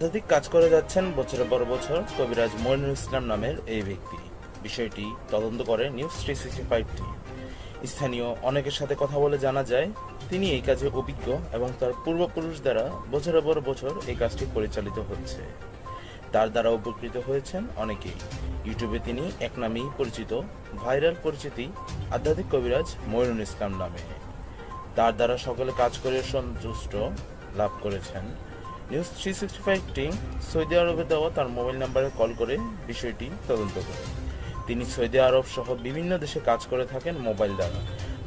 আধ্যাত্মিক কাজ করে যাচ্ছেন বছরের পর বছর কবিরাজ মইনুল ইসলাম নামের এই ব্যক্তি। বিষয়টি তদন্ত করে নিউজ 365 টিম। স্থানীয় অনেকের সাথে কথা বলে জানা যায়, তিনি এই কাজে অভিজ্ঞ এবং তার পূর্বপুরুষ দ্বারা বছরের পর বছর এই কাজটি পরিচালিত হচ্ছে। তার দ্বারা উপকৃত হয়েছেন অনেকেই। ইউটিউবে তিনি এক নামেই পরিচিত, ভাইরাল পরিচিতি আধ্যাত্মিক কবিরাজ মইনুল ইসলাম নামে। তার দ্বারা সকলে কাজ করে সন্তুষ্ট লাভ করেছেন। নিউজ 365 টিম সৌদি আরবে দেওয়া তার মোবাইল নাম্বারে কল করে বিষয়টি তদন্ত করে। তিনি সৌদি আরব সহ বিভিন্ন দেশে কাজ করে থাকেন মোবাইল দ্বারা।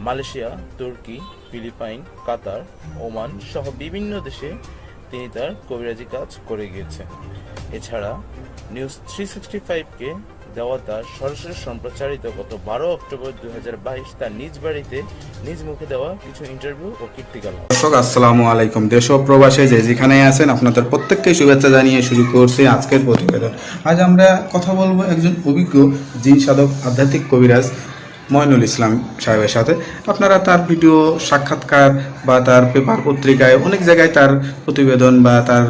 মালয়েশিয়া, তুর্কি, ফিলিপাইন, কাতার, ওমান সহ বিভিন্ন দেশে তিনি তার কবিরাজি কাজ করে গিয়েছেন। এছাড়া নিউজ 365-কে দেওয়া তার সরাসরি সম্প্রচারিত গত 12 অক্টোবর 2022 তার নিজ বাড়িতে নিজ মুখে দেওয়া কিছু ইন্টারভিউ ও কীর্তিকলাপ। দর্শক আসসালামু আলাইকুম। দেশ ও প্রবাসে যে যেখানে আছেন আপনাদের প্রত্যেককে শুভেচ্ছা জানিয়ে শুরু করছি আজকের প্রতিবেদন। আজ আমরা কথা বলবো একজন অভিজ্ঞ জিন সাধক আধ্যাত্মিক কবিরাজ মইনুল ইসলাম সাহেবের সাথে। আপনারা তার ভিডিও, সাক্ষাৎকার বা তার পেপার পত্রিকায় অনেক জায়গায় তার প্রতিবেদন বা তার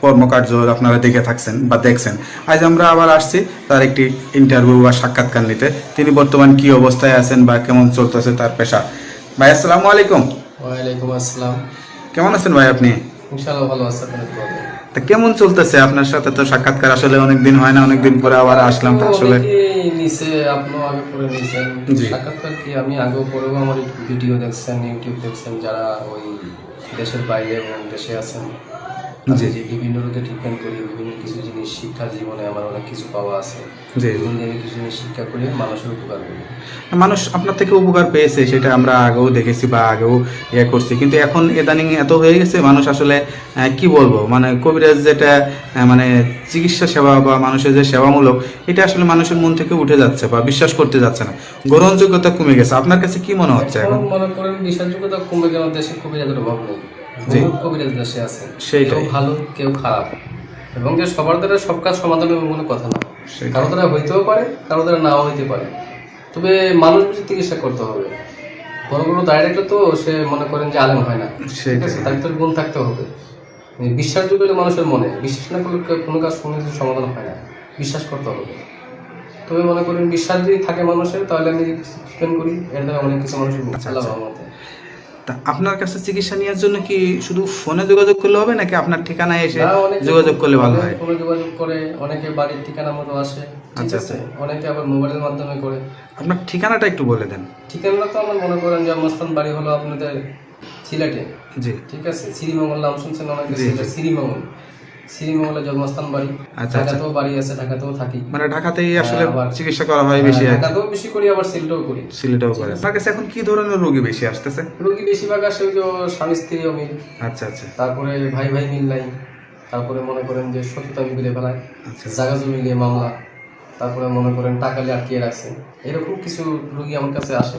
কর্মকার্য আপনারা দেখে থাকছেন বা দেখছেন। আজ আমরা আবার আসছি তার একটি ইন্টারভিউ বা সাক্ষাৎকার নিতে। তিনি বর্তমান কি অবস্থায় আছেন বা কেমন চলতেছে তার পেশা। ভাই আসসালামু আলাইকুম। ওয়ালাইকুম আসসালাম। কেমন আছেন ভাই আপনি? ইনশাআল্লাহ ভালো আছি। তা কেমন চলতেছে আপনার সাথে? তো সাক্ষাৎকার আসলে অনেকদিন হয় না, অনেকদিন পরে আবার আসলাম। তো আসলে নিচে আপনিও আগে পরে নিছেন সাক্ষাৎকার কি আমি আগেও পরেও আমার ভিডিও দেখছেন, ইউটিউব দেখছেন, যারা ওই দেশের বাইরে এবং দেশে আছেন যে বিভিন্ন রোগে ট্রিটমেন্ট করি, বিভিন্ন কিছু জিনিস শিক্ষা জীবনে আমার অনেক কিছু পাওয়া আছে। আমি কিছু জিনিস শিক্ষা করি, মানুষের উপকার করি। মানুষ আপনার থেকে উপকার পেয়েছে, সেটা আমরা আগেও দেখেছি বা আগেও করছি, কিন্তু এখন ইদানিং এত হয়ে গেছে মানুষ আসলে কি বলবো, মানে কবিরাজ যেটা মানে চিকিৎসা সেবা বা মানুষের যে সেবামূলক, এটা আসলে মানুষের মন থেকে উঠে যাচ্ছে বা বিশ্বাস করতে যাচ্ছে না, গ্রহণযোগ্যতা কমে গেছে। আপনার কাছে কি মনে হচ্ছে এখন? মনে করেন বিশ্বাসযোগ্যতা কমে গেল, দেশে কবিরাজের অভাব নেই, কবিরাজ দেশে আছে, কেউ ভালো কেউ খারাপ, এবং যে সবার দ্বারা সব কাজ সমাধান হবে কোনো কথা না। কারো দ্বারা হইতেও পারে, কারো দ্বারা নাও হইতে পারে, তবে মানুষ বুঝে চিকিৎসা করতে হবে। বড় বড় ডাইরেক্টর তো সে মনে করেন যে আলেম হয় না, ঠিক আছে, তার ভিতরে গুণ থাকতে হবে। বিশ্বাসযোগ্য হলে মানুষের মনে, বিশ্বাস না করলে কোনো কাজ কোনো কিছু সমাধান হয় না, বিশ্বাস করতে হবে। তবে মনে করেন বিশ্বাস যদি থাকে মানুষের, তাহলে আমি ট্রিটমেন্ট করি, এর দ্বারা অনেক কিছু মানুষের লাভ হবে। তা আপনার কাছে চিকিৎসা নেওয়ার জন্য কি শুধু ফোনে যোগাযোগ করলে হবে নাকি আপনার ঠিকানায় এসে যোগাযোগ করলে ভালো হয়? ফোনে যোগাযোগ করে, অনেকে বাড়ির ঠিকানা মতো আসে, ঠিক আছে, অনেকে আবার মোবাইলের মাধ্যমে করে। আপনার ঠিকানাটা একটু বলে দেন। ঠিকানা তো আমার মনে করেন যে আমার বাড়ি হলো আপনাদের সিলেটে, জি, ঠিক আছে। শ্রীমঙ্গল নাম শুনছেন অনেকে, শ্রীমঙ্গল, শ্রীমঙ্গলের জন্মস্থান বাড়ি। ঢাকাতেও বাড়ি আছে, ঢাকাতেও থাকি, মানে ঢাকাতেই আসলে চিকিৎসা করা হয় বেশি। ঢাকাতেও বেশি করি, আবার সিলেটেও করি। সিলেটেও করে। আপনার কাছে এখন কি ধরনের রোগী বেশি আসতেছে? রোগী বেশিরভাগ আসে ওই যে স্বামী স্ত্রী অমিল, আচ্ছা আচ্ছা, তারপরে ভাই ভাই মিল নাই, তারপরে মনে করেন যে সততা মিলে ফেলায়, জায়গা জমি নিয়ে মামলা, তারপরে মনে করেন টাকা নিয়ে আটকিয়ে রাখছে, এরকম কিছু রোগী আমার কাছে আসে।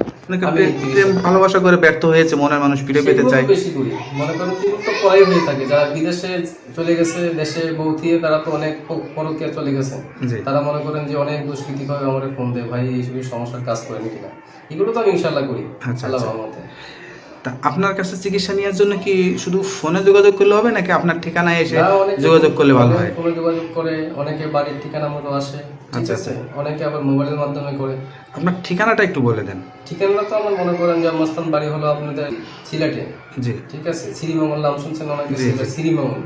ভালোবাসা করে ব্যর্থ হয়েছে, মনের মানুষ ফিরে পেতে চায়, বেশি করি মনে করেন তো পরে হয়ে থাকে। যারা বিদেশে চলে গেছে, দেশে বউ থিয়ে তারা তো অনেক পরকীয়া চলে গেছে, তারা মনে করেন যে অনেক দুষ্কৃতি করে আমার ফোন দেয়, ভাই এইসব সমস্যার কাজ করেন কিনা, এগুলো তো আমি ইনশাল্লাহ করি আল্লাহ রহমতে। তা আপনার কাছে চিকিৎসা নেওয়ার জন্য কি শুধু ফোনে যোগাযোগ করলে হবে নাকি আপনার ঠিকানায় এসে যোগাযোগ করলে ভালো হয়? ফোনে যোগাযোগ করে, অনেকে বাড়ির ঠিকানা মতো আসে, ঠিক আছে, অনেকে আবার মোবাইলের মাধ্যমে করে। আপনার ঠিকানাটা একটু বলে দেন। ঠিকানা to আমার মনে করেন যে আমার বাড়ি হলো আপনাদের সিলেটে, জি, ঠিক আছে। শ্রীমঙ্গল নাম শুনছেন অনেকে, শ্রীমঙ্গল,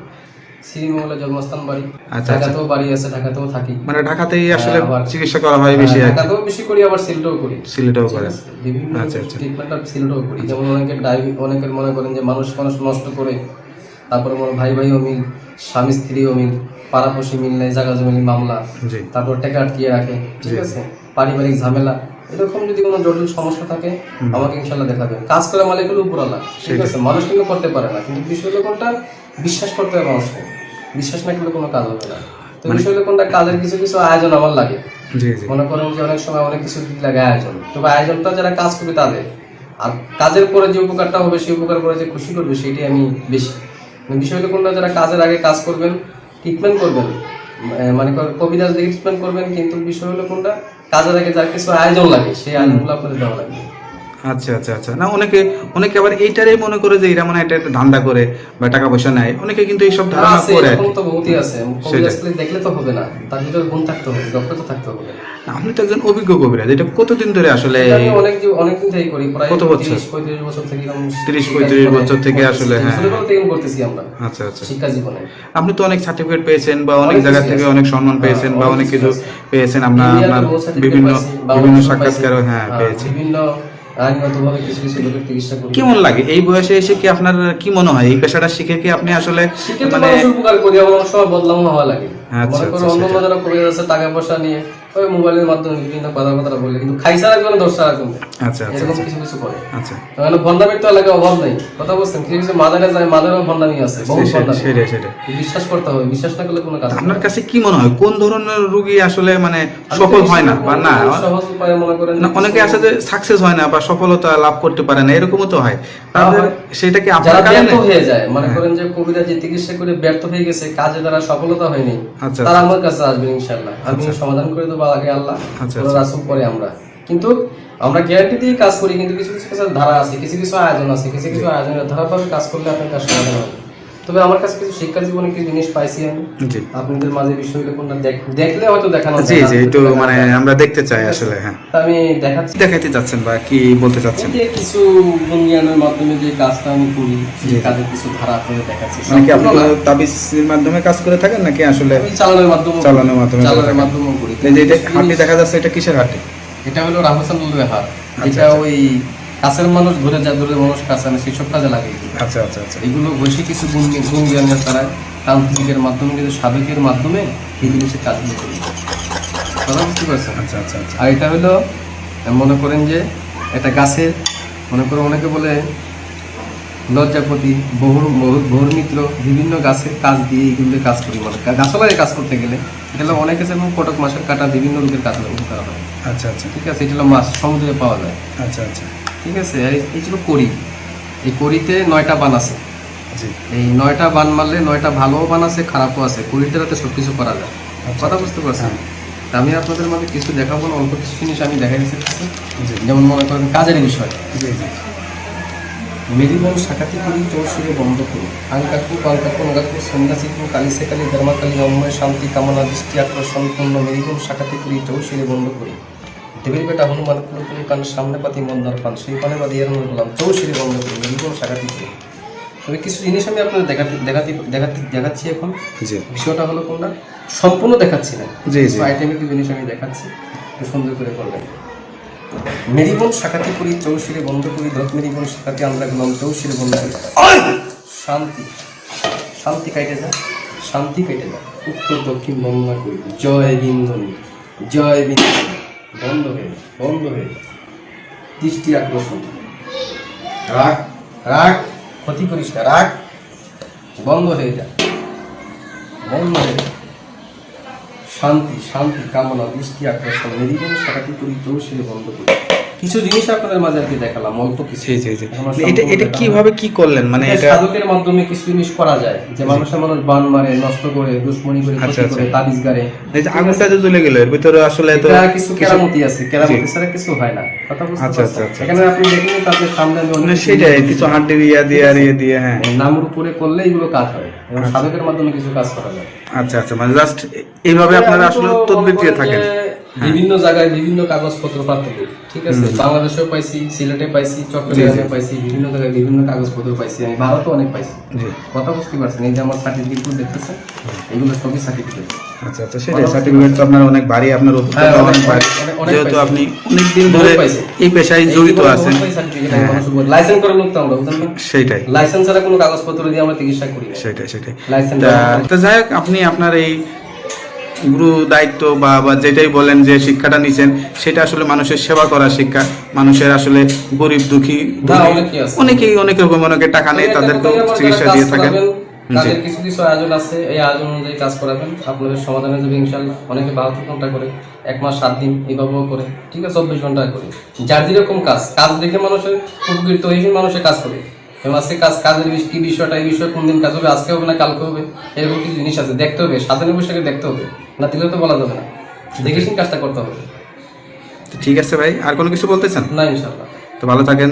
শ্রীমঙ্গলের জন্মস্থান বাড়ি। ঢাকাতেও বাড়ি আছে, ঢাকাতেও থাকি, মানে ঢাকাতেই আসলে চিকিৎসা করা হয় বেশি। ঢাকাতেও বেশি করি, আবার সিলেটেও করি। সিলেটেও করে বিভিন্ন ট্রিটমেন্টটা সিলেটেও করি। যেমন অনেকের মনে করেন যে মানুষ নষ্ট করে, তারপরে মনে ভাই ভাই অমিল, স্বামী স্ত্রী অমিল, পাড়াপড়শি মিল নেই, জায়গা জমি মামলা, তারপর টাকা আটকিয়ে রাখে, ঠিক আছে, পারিবারিক ঝামেলা, এরকম যদি কোনো জটিল সমস্যা থাকে আমাকে ইনশাল্লাহ দেখাবেন। কাজ করে মালিক হলো উপরওয়ালা, ঠিক আছে, মানুষ কিন্তু করতে পারে না, কিন্তু বিষয় হলো কোনটা বিশ্বাস করতে হবে মানুষকে, বিশ্বাস না করলে কোনো কাজ হবে না। তো বিষয় হলো কোনটা কাজের কিছু কিছু আয়োজন আমার লাগে, মনে করেন যে অনেক সময় অনেক কিছু লাগে আয়োজন, তবে আয়োজনটা যারা কাজ করবে তাদের, আর কাজের পরে যে উপকারটা হবে সেই উপকার করে যে খুশি করবে সেটাই আমি বেশি। বিষয় হলো কোনটা যারা কাজের আগে কাজ করবেন, ট্রিটমেন্ট করবেন, মানে কবিরাজ দেখে ট্রিটমেন্ট করবেন, কিন্তু বিষয় হলো কোনটা কাজের আগে যার কিছু আয়োজন লাগে সেই আয়োজনগুলো আপনাদের দেওয়া লাগবে। আচ্ছা আচ্ছা আচ্ছা, না অনেকে অনেকে আবার এইটারই মনে করে যে এরা মানে এটা একটা ধান্দা করে বা টাকা পয়সা নেয়, অনেকে কিন্তু এইসব ধারণা আছে, করে আর এরকম কি। তো বহুতই আছে। কবিরাজ খালি দেখলে তো হবে না, তার ভিতরে গুণ থাকতে হবে, দক্ষতা থাকতে হবে। আপনি তো একজন অভিজ্ঞ কবিরাজ, এটা কতদিন ধরে আসলে? এটা আমি অনেকদিন থেকে করি, প্রায় কত বছর? 30-35 বছর থেকে এরকম 30-35 বছর থেকে আসলে, হ্যাঁ, ছোটবেলা থেকে করতেছি আমরা আচ্ছা আচ্ছা। শিক্ষা জীবনে। আপনি তো অনেক সার্টিফিকেট পেয়েছেন বা অনেক অনেক জায়গা কিছু থেকে আছে। অনেক সম্মান পেয়েছেন বা অনেক অনেক কিছু কিছু আছে। পেয়েছেন, আপনার ইন্ডিয়াতে আপনার বহু certificate বিভিন্ন পাইছি, বিভিন্ন বাংলাদেশেও সাক্ষাৎকারও পাইছি। হ্যাঁ পেয়েছি। বিভিন্ন আইনগতভাবে কিছু কিছু লোকের চিকিৎসা করি। কেমন লাগে এই বয়সে এসে? কি আপনার কি মনে হয় এই পেশাটা শিখে কি আপনি আসলে শিখে তো মানে মানুষের উপকার করি, আমার সময় বদলাম হওয়া লাগে। আচ্ছা, মনে করো আচ্ছা, অন্য সেটা। যারা কবিরাজ আছে টাকা পয়সা নিয়ে ওই মোবাইলের মাধ্যমে বিভিন্ন কথাবার্তা বলে, কিন্তু খাইসার একজনে দশটা রাখবে, আচ্ছা আচ্ছা এরকম কিছু কিছু করে। আচ্ছা, মানে ভণ্ডামির তো এলাকায় অভাব নেই, কথা বলছেন। কিছু কিছু মাদারে যায়, মাদারেও ভণ্ডামি আছে, বহু ভণ্ডামি। সেটাই সেটাই। বিশ্বাস করতে হবে, বিশ্বাস না করলে কোনো কাজ হবে না। আপনার কাছে কি মনে হয় কোন ধরনের রোগী আসলে মানে আমি সফল তো হয় না বা না? সহজ উপায়ে মনে করেন না, অনেকে আছে যে সাকসেস হয় না বা সফলতা লাভ করতে পারে না, এরকমও তো হয়। তাদের সেটা কি আপনার যারা কারণে? ব্যর্থ হয়ে যায়, মনে করেন যে কবিরা যে চিকিৎসা করে ব্যর্থ হয়ে গেছে, কাজে তারা সফলতা হয়নি, আচ্ছা, তারা আচ্ছা। আমার কাছে আসবে ইনশাআল্লাহ, আমি সমাধান করে দেবো আগে আল্লাহ, আচ্ছা, ওরা রাসূল পরে আমরা। কিন্তু আমরা গ্যারান্টি দিয়ে কাজ করি, কিন্তু কিছু কিছু ধারা আছে, কিছু কিছু আয়োজন আছে, কিছু কিছু আয়োজনের ধারাভাবে কাজ করলে আপনার কাজ সমাধান হবে। তবে আমার কাছে কিছু শিক্ষা জীবনে কিছু জিনিস পাইছি আমি, জি আপনাদের মাঝে বিষয়গুলো কোনটা দেখলে হয়তো দেখানো জি যায় না, জি, একটু মানে আমরা দেখতে চাই আসলে। হ্যাঁ, তা আমি দেখাচ্ছি। কি দেখাইতে চাচ্ছেন বা কি বলতে চাচ্ছেন? এই যে কিছু গুণ জ্ঞানের মাধ্যমে যে কাজটা আমি করি, সেই কাজের কিছু ধারা আপনাদের দেখাচ্ছি। মানে কি আপনি সম্পূর্ণ না, তাবিজের মাধ্যমে কাজ করে থাকেন নাকি আসলে আমি চালানোর মাধ্যমে চালানোর মাধ্যমে করে চালানোর থাকেন? মাধ্যমেও করি। এই যে এটা হাঁটি দেখা যাচ্ছে, এটা কিসের হাঁটি? এটা হলো রাহসানুল হাত, আচ্ছা, এটা ওই কাছের মানুষ ধরে যা ধরে মানুষ কাছে আনে সেসব কাজে লাগে এগুলো। আচ্ছা আচ্ছা আচ্ছা এগুলো বসে কিছু গুণ জ্ঞানের দ্বারা তান্ত্রিকের মাধ্যমে, কিন্তু সাধকের মাধ্যমে এই জিনিসের কাজগুলো করি। কথা বুঝতে পারছেন? আচ্ছা আচ্ছা আচ্ছা আর এটা হলো মনে করেন যে এটা গাছের, মনে করো অনেকে বলে লজ্জাপতি, বহুর মিত্র, বিভিন্ন গাছের কাজ দিয়ে এইগুলো কাজ করি। মানে গাছপালায় কাজ করতে গেলে এটা হলো অনেকে যেমন কটক মাছের কাটা বিভিন্ন রোগের কাজ করা হয়। আচ্ছা আচ্ছা ঠিক আছে, এটা হলো মাছ সমুদ্রে পাওয়া যায়। আচ্ছা আচ্ছা ঠিক আছে, আর এই ছিল কড়ি, এই কড়িতে 9টা বান আছে। জি এই 9টা বান মারলে 9টা ভালোও বান আছে, খারাপও আছে, কড়িতে রাতে সব কিছু করা যায়। কথা বুঝতে পারছেন? তা আমি আপনাদের মধ্যে কিছু দেখাবো না, অল্প কিছু জিনিস আমি দেখাই দিচ্ছি। জি যেমন মনে করেন কাজের বিষয়, জি জি মেরিবন শাখাতি করি চৌশুরে বন্ধ করি, আঙ্কাকু পাঙ্কাকু নগাকু সন্ন্যাসিকু কালিসে কালি ধর্মাকালী অম্ময় শান্তি কামনা দৃষ্টি আকর্ষণ পূর্ণ মেরিবন শাখাতি করি চৌশুরে বন্ধ করি, দেবীর বেটা হনুমান কুলকুলি পান সামনে পাতি মন্দার পান সেই পানে বাদি এর মনে করলাম চৌশুরে বন্ধ করি, মেরিবন শাখাতি করি। তবে কিছু জিনিস আমি আপনাদের দেখাচ্ছি এখন। জি বিষয়টা হলো কোনটা সম্পূর্ণ দেখাচ্ছি না, জি জি আইটেমের কিছু জিনিস আমি দেখাচ্ছি, একটু সুন্দর করে করবেন। মেরিবন শাখাতি করি চৌশিরে বন্ধ করি, দত মেরিবন শাখাতি আমরা গেলাম চৌশিরে বন্ধ করি, শান্তি শান্তি কাইটে যা, শান্তি কেটে যা, উত্তর দক্ষিণ বর্ণনা করি, জয় বিন্দনী জয় বিন্দনী, বন্ধ হয়ে যা, বন্ধ হয়ে যা, দৃষ্টি আকর্ষণ, রাগ রাগ, ক্ষতি করিস না, রাগ বন্ধ হয়ে যা, বন্ধ হয়ে যা, শান্তি শান্তি কামনা দৃষ্টি আকর্ষণ, মেরিবন শাখাতি করি চৌশিরে বন্ধ করি। কিছু জিনিস আপনাদের মাঝে আর কি দেখালাম, অল্প কিছু। জি জি জি আমার এটা সম্পূর্ণ এটা দেখানো কিভাবে কি করলেন মানে এটা এটা? সাধকের মাধ্যমে কিছু জিনিস করা যায়, যে মানুষ বান মারে, নষ্ট করে, দুশ্মনী করে, আচ্ছা, ক্ষতি করে, আচ্ছা। তাবিজ গারে। এই যে আগুনটা যে জ্বলে গেল এর ভিতরে আসলে তো এটা কিছু কেরামতি আছে, কেরামতি ছাড়া কিছু হয় না। কথা বুঝতে আচ্ছা, পারছেন? আচ্ছা, আচ্ছা। এখানে আপনি দেখেন তাদের সামনে আমি অনেক না কিছু সেটাই জিনিস কিছু দিয়েছি। হাড্ডি দিয়ে দিয়ে আর ইয়ে দিয়ে, হ্যাঁ এই নামের উপরে করলে এগুলো কাজ হয়, এবং সাধকের মাধ্যমে কিছু কাজ করা যায়। আচ্ছা আচ্ছা, মানে জাস্ট এইভাবে আপনারা আমি তো আসলে মনে তদবির দিয়ে করেন থাকেন। যে বিভিন্ন জায়গায় বিভিন্ন কাগজপত্র প্রাপ্ত করি। ঠিক আছে, বাংলাদেশেও পাইছি, সিলেটে পাইছি, চট্টগ্রামে পাইছি, বিভিন্ন জায়গায় বিভিন্ন কাগজপত্র পাইছি, আমি ভারতেও অনেক পাইছি। জি কথা বুঝতে পারছেন? এই যে আমার সার্টিফিকেট দেখতেছেন, এগুলো সবই সার্টিফিকেট। আচ্ছা আচ্ছা, সেটাই সার্টিফিকেট তো আপনার অনেক ভারী, আপনার অভিজ্ঞতা হ্যাঁ, অনেক ভারী, অনেক যেহেতু পাইছি। আপনি অনেক দিন ধরে পাইছি। এই পেশায় জড়িত আছেন। লাইসেন্স করার লোক তো আমরা, বুঝলেন না? সেইটাই লাইসেন্স ছাড়া কোনো কাগজপত্র দিয়ে আমরা চিকিৎসা করি না। সেটাই সেটাই লাইসেন্স তো যাই হোক, আপনি আপনার এই গুরু দায়িত্ব বা বা যেটাই বলেন যে শিক্ষাটা নিছেন, সেটা আসলে মানুষের সেবা করার শিক্ষা। মানুষের আসলে গরিব দুঃখী না, ধনী, অনেকেই আছে। অনেকেই অনেক রকম অনেকে টাকা নেই, তাদেরকেও চিকিৎসা দিয়ে থাকেন। তাদের কিছু কিছু আয়োজন আছে, এই আয়োজন অনুযায়ী কাজ করাবেন, আপনাদের সমাধানে যাবে ইনশাল্লাহ। অনেকে 72 ঘন্টা করে, 1 মাস 7 দিন এইভাবেও করে, ঠিক আছে, 24 ঘন্টা করে। যার যেরকম কাজ দেখে মানুষের উপকৃত হয়ে মানুষের কাজ করে। এবং আজকে কাজের কি বিষয়টা, এই বিষয় কোন দিন কাজ হবে, আজকে হবে না কালকে হবে, এরকম কিছু জিনিস আছে, দেখতে হবে, সাধারণ বৈশাখে দেখতে হবে, না দিলে তো বলা যাবে না, দেখে শুনে কাজটা করতে হবে। ঠিক আছে ভাই, আর কোনো কিছু বলতে চান? না ইনশাল্লাহ। তো ভালো থাকেন।